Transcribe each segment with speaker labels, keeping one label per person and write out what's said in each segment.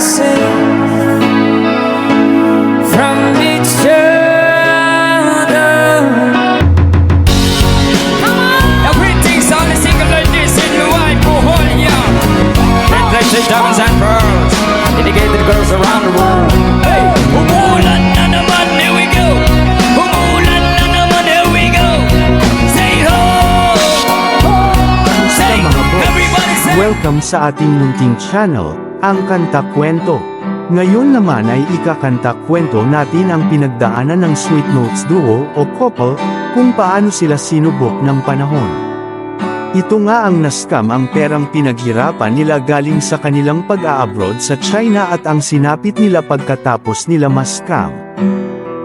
Speaker 1: safe from each other. Come on! Now greetings all the single ladies in the white Bohemia. Red flexes, diamonds and pearls, dedicated girls around the world. Hey, umulan na naman, here we go. Umulan na naman, here we go. Say ho! Say, everybody say.
Speaker 2: Welcome sa ating munting channel, ang Kanta Kwento. Ngayon naman ay ikakanta kwento natin ang pinagdaanan ng Sweet Notes duo o couple, kung paano sila sinubok ng panahon. Ito nga ang nascam ang perang pinaghirapan nila galing sa kanilang pag-a-abroad sa China at ang sinapit nila pagkatapos nila ma-scam.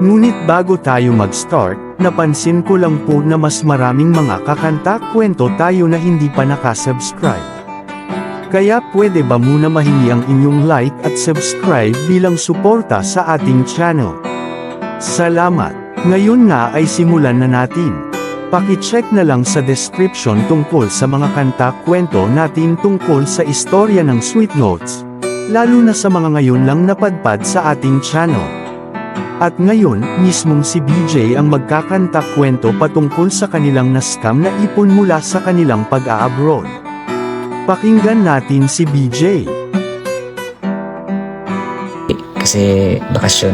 Speaker 2: Ngunit bago tayo mag-start, napansin ko lang po na mas maraming mga kakanta kwento tayo na hindi pa nakasubscribe. Kaya pwede ba muna mahingi ang inyong like at subscribe bilang suporta sa ating channel. Salamat! Ngayon nga ay simulan na natin. Paki-check na lang sa description tungkol sa mga kanta kwento natin tungkol sa istorya ng Sweet Notes, lalo na sa mga ngayon lang napadpad sa ating channel. At ngayon, mismong si BJ ang magkakanta kwento patungkol sa kanilang na-scam na ipon mula sa kanilang pag-a-abroad. Pakinggan natin si BJ.
Speaker 3: Kasi bakasyon.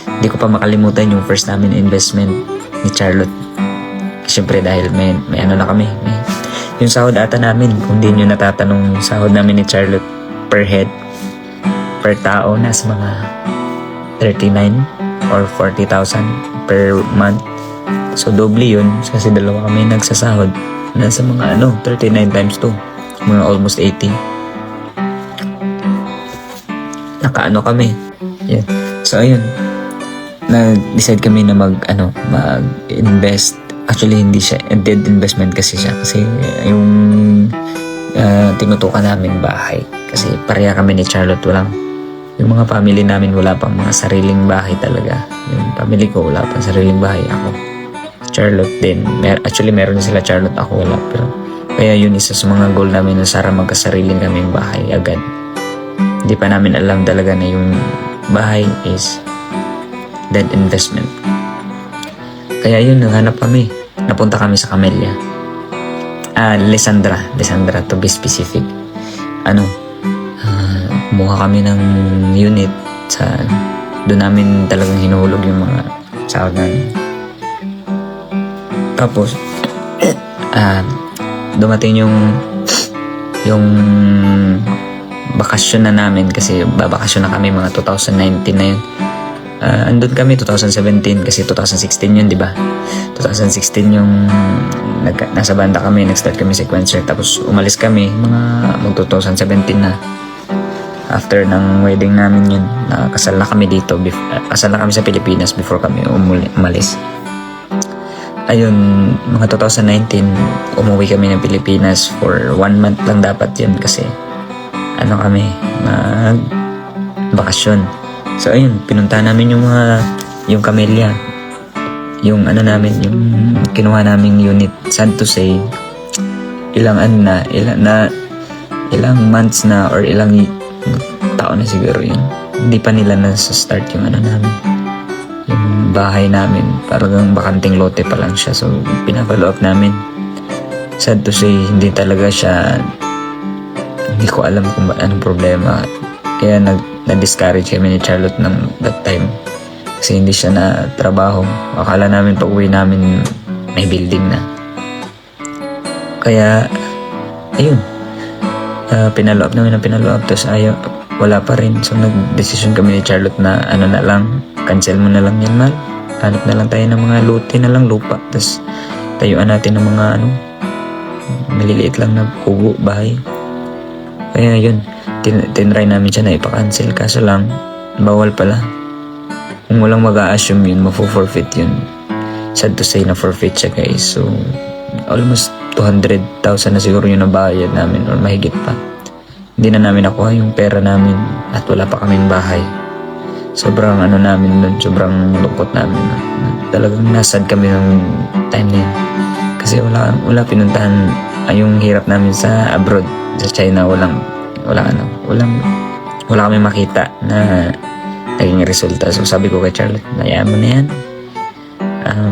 Speaker 3: Hindi ko pa makalimutan yung first namin investment ni Charlotte. Siyempre dahil may ano na kami. Yung sahod ata namin, kung di nyo natatanong, yung sahod namin ni Charlotte per head, per tao, nasa mga 39 or 40,000 per month. So doble yun, kasi dalawa kami nagsasahod. Nasa mga 39 times 2. Mga almost 80. Nakaano kami. Yan. So ayun. Nag-decide kami na mag-invest. Actually hindi siya dead investment kasi siya. Kasi yung tinutukan namin bahay. Kasi pareha kami ni Charlotte, yung mga family namin wala pang mga sariling bahay talaga. Yung family ko wala pang sariling bahay. Ako, Charlotte din. Actually meron sila Charlotte, ako wala. Pero kaya yun isa sa mga goal namin na sana magkasariling kaming bahay agad. Hindi pa namin alam talaga na yung bahay is dead investment. Kaya yun, naghanap kami. Napunta kami sa Camellia. Lisandra to be specific. Kumuha kami ng unit sa doon namin talagang hinuhulog yung mga sahod namin. Tapos dumating yung bakasyon na namin kasi babakasyon na kami mga 2019 na yun. Andun kami 2017 kasi 2016 yun, di ba? 2016 yung nasa banda kami, nag-start kami sequencer, tapos umalis kami mga mag 2017 na. After ng wedding namin yun, nakasal na kami dito, kasal na kami sa Pilipinas before kami umalis. Ayun, mga 2019, umuwi kami ng Pilipinas for 1 month lang dapat yun kasi kami, bakasyon. So ayun, pinunta namin yung Camellia, yung yung kinuha naming unit. Sad to say, ilang months na or ilang taon na siguro yun, hindi pa nila nasa-start yung namin, yung bahay namin. Parang bakanting lote pa lang siya. So pinapalo up namin. Sad to say, hindi talaga siya, hindi ko alam kung anong problema. Kaya na-discourage kami ni Charlotte ng that time. Kasi hindi siya na trabaho. Akala namin pag uwi namin may building na. Kaya ayun, pinalo up namin. Tapos wala pa rin. So nag-decision kami ni Charlotte na na lang, cancel mo na lang yan, mal. Hanap na lang tayo ng mga lote na lang, lupa. Tapos tayuan natin ng mga maliliit lang na kubo, bahay. Kaya yun, tinry namin siya na ipa-cancel. Kaso lang, bawal pala. Kung walang mag-a-assume yun, mafo-forfeit yun. Sad to say na forfeit siya, guys. So almost 200,000 na siguro yung nabayad namin or mahigit pa. Hindi na namin nakuha yung pera namin at wala pa kaming bahay. Sobrang namin nun, sobrang lungkot namin. Talagang nasad kami ng time na yun. Kasi wala pinuntahan. Yung hirap namin sa abroad, sa China, walang wala kami makita na naging resulta. So sabi ko kay Charlotte, hayaan mo na yan.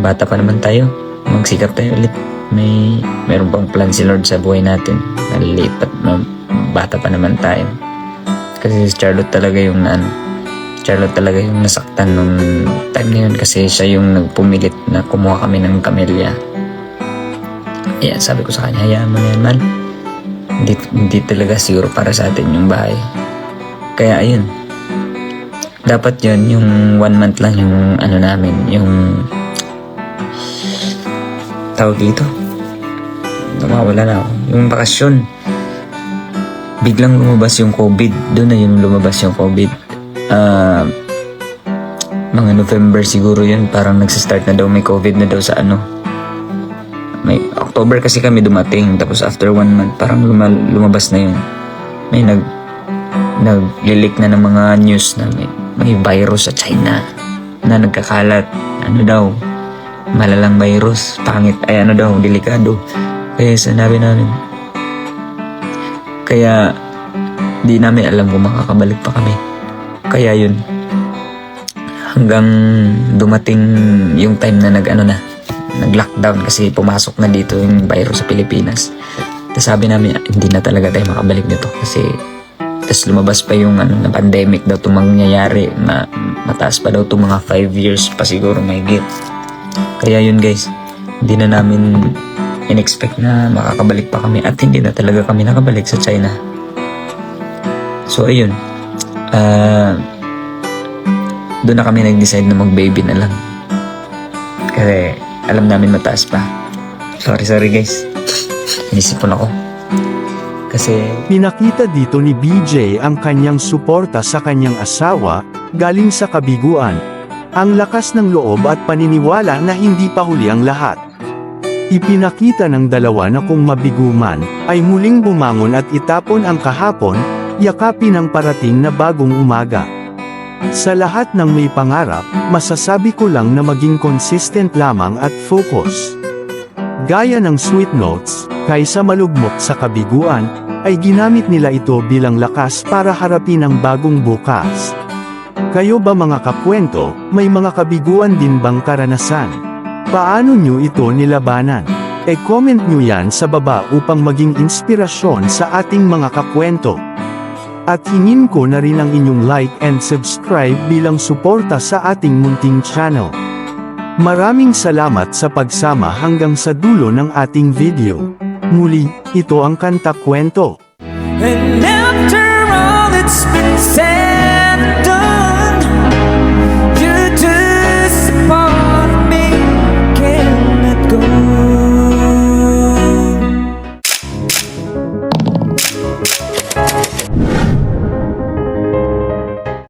Speaker 3: Bata pa naman tayo. Magsikap tayo ulit. Meron pang plan si Lord sa buhay natin. Maliliit pa, bata pa naman tayo. Kasi si Charlotte talaga yung nasaktan nung time na yun kasi siya yung nagpumilit na kumuha kami ng kamelya. Ayan, sabi ko sa kanya, hayaan mo na yan, man. Hindi talaga siguro para sa atin yung bahay. Kaya ayun, dapat yun, yung 1 month lang yung ano namin, yung tawag dito, nawawala na ako, yung bakasyon. Biglang lumabas yung COVID. Doon na yun lumabas yung COVID. Mga November siguro yun, parang nagsistart na daw, may COVID na daw sa ano. May October kasi kami dumating, tapos after 1 month parang lumabas na yun. May naglilik na ng mga news na may virus sa China na nagkakalat. Ano daw, malalang virus, pangit, ay ano daw, delikado. Kaya sinabi namin, kaya di namin alam kung makakabalik pa kami. Kaya yun, hanggang dumating yung time na nag-lockdown kasi pumasok na dito yung virus sa Pilipinas. Tapos sabi namin, hindi na talaga tayo makabalik nito kasi tapos lumabas pa yung na pandemic daw itong mangyayari, mataas pa daw itong mga 5 years pa siguro mahigit. Kaya yun guys, hindi na namin in-expect na makakabalik pa kami at hindi na talaga kami nakabalik sa China. So ayun, doon na kami nag-decide na mag-baby na lang kasi alam namin mataas pa. Sorry guys, inisipon ako kasi
Speaker 2: Pinakita dito ni BJ ang kanyang suporta sa kanyang asawa, galing sa kabiguan. Ang lakas ng loob at paniniwala na hindi pa huli ang lahat. Ipinakita ng dalawa na kung mabigo man, ay muling bumangon at itapon ang kahapon, yakapin ang parating na bagong umaga. Sa lahat ng may pangarap, masasabi ko lang na maging consistent lamang at focus. Gaya ng Sweet Notes, kaysa malugmok sa kabiguan, ay ginamit nila ito bilang lakas para harapin ang bagong bukas. Kayo ba mga kakwento, may mga kabiguan din bang karanasan? Paano nyo ito nilabanan? E-comment nyo yan sa baba upang maging inspirasyon sa ating mga kakwento. At hingin ko na rin ang inyong like and subscribe bilang suporta sa ating munting channel. Maraming salamat sa pagsama hanggang sa dulo ng ating video. Muli, ito ang Kanta Kwento.
Speaker 1: And after all that's been said